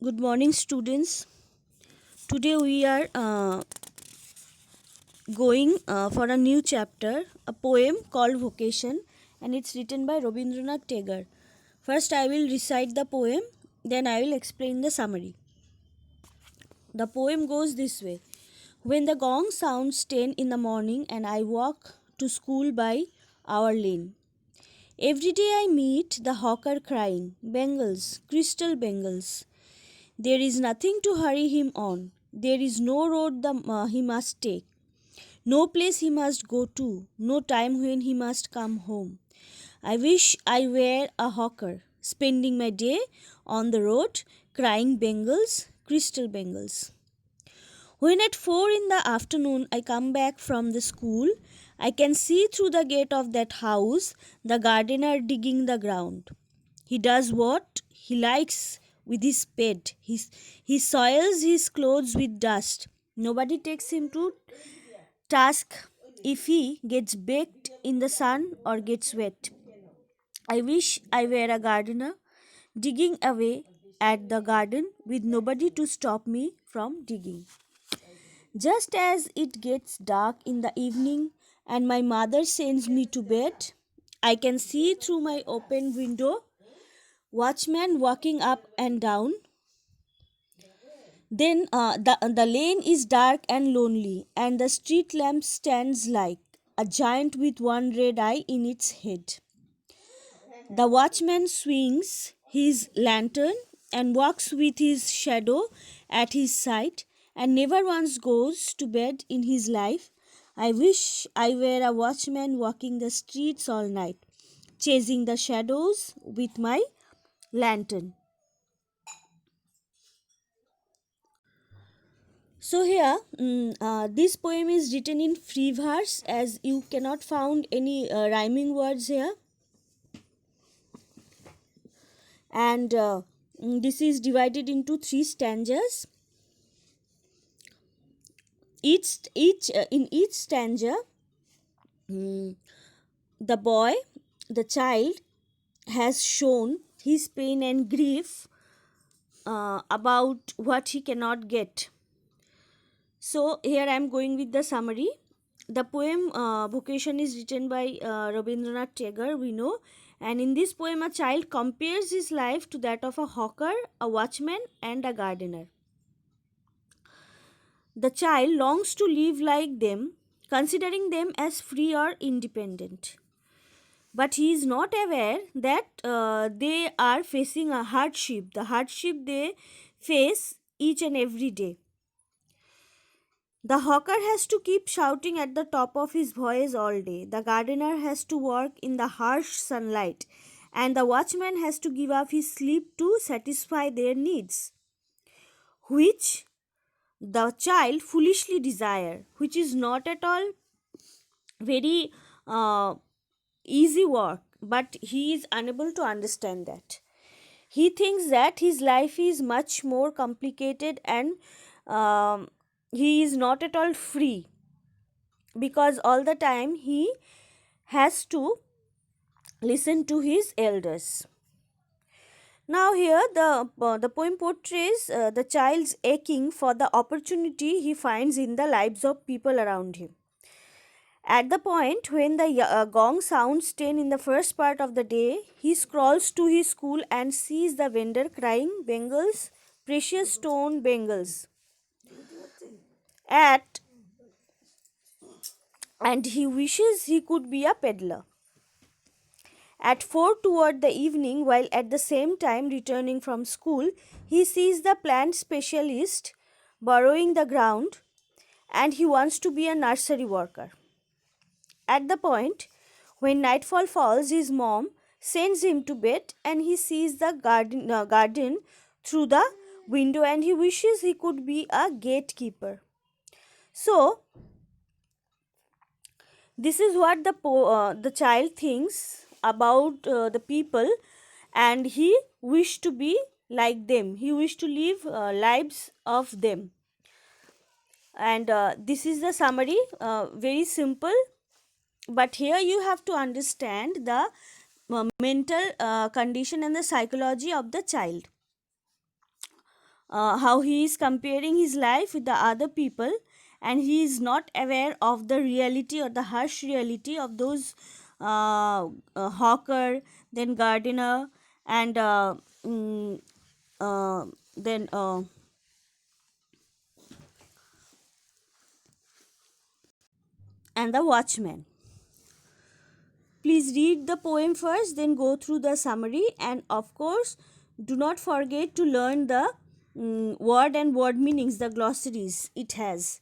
Good morning, students. Today we are going for a new chapter, a poem called Vocation, and it's written by Rabindranath Tagore. First, I will recite the poem, then, I will explain the summary. The poem goes this way. When the gong sounds 10 in the morning and I walk to school by our lane. Every day I meet the hawker crying, Bengals, crystal bangles. There is nothing to hurry him on. There is no road he must take, no place he must go to, no time when he must come home. I wish I were a hawker, spending my day on the road, crying bangles, crystal bangles. When at 4 in the afternoon I come back from the school, I can see through the gate of that house the gardener digging the ground. He does what he likes with his spade. He soils his clothes with dust. Nobody takes him to task if he gets baked in the sun or gets wet. I wish I were a gardener, digging away at the garden with nobody to stop me from digging. Just as it gets dark in the evening and my mother sends me to bed, I can see through my open window watchmen walking up and down. Then the lane is dark and lonely, and the street lamp stands like a giant with one red eye in its head. The watchman swings his lantern and walks with his shadow at his side, and never once goes to bed in his life. I wish I were a watchman walking the streets all night, chasing the shadows with my lantern. So here, this poem is written in free verse as you cannot found any rhyming words here, and this is divided into three stanzas. In each stanza, mm, the boy, the child, has shown his pain and grief about what he cannot get. So here I am going with the summary. The poem Vocation is written by Rabindranath Tagore, we know, and in this poem a child compares his life to that of a hawker, a watchman and a gardener. The child longs to live like them, considering them as free or independent. But he is not aware that they are facing a hardship, the hardship they face each and every day. The hawker has to keep shouting at the top of his voice all day. The gardener has to work in the harsh sunlight. And the watchman has to give up his sleep to satisfy their needs, which the child foolishly desire, which is not at all very easy work, but he is unable to understand that. He thinks that his life is much more complicated and he is not at all free, because all the time he has to listen to his elders. Now here the poem portrays the child's aching for the opportunity he finds in the lives of people around him. At the point when the gong sounds 10 in the first part of the day, he scrolls to his school and sees the vendor crying bangles, precious stone bangles. At and he wishes he could be a peddler. At 4 toward the evening, while at the same time returning from school, he sees the plant specialist borrowing the ground and he wants to be a nursery worker. At the point when nightfall falls, his mom sends him to bed and he sees the garden through the window and he wishes he could be a gatekeeper. So, this is what the child thinks about the people, and he wished to be like them. He wished to live lives of them. And this is the summary, very simple, but here you have to understand the mental condition and the psychology of the child. how he is comparing his life with the other people, and he is not aware of the reality or the harsh reality of those hawker, then gardener, and mm, then and the watchman. Please read the poem first, then go through the summary, and of course, do not forget to learn the word and word meanings, the glossaries it has.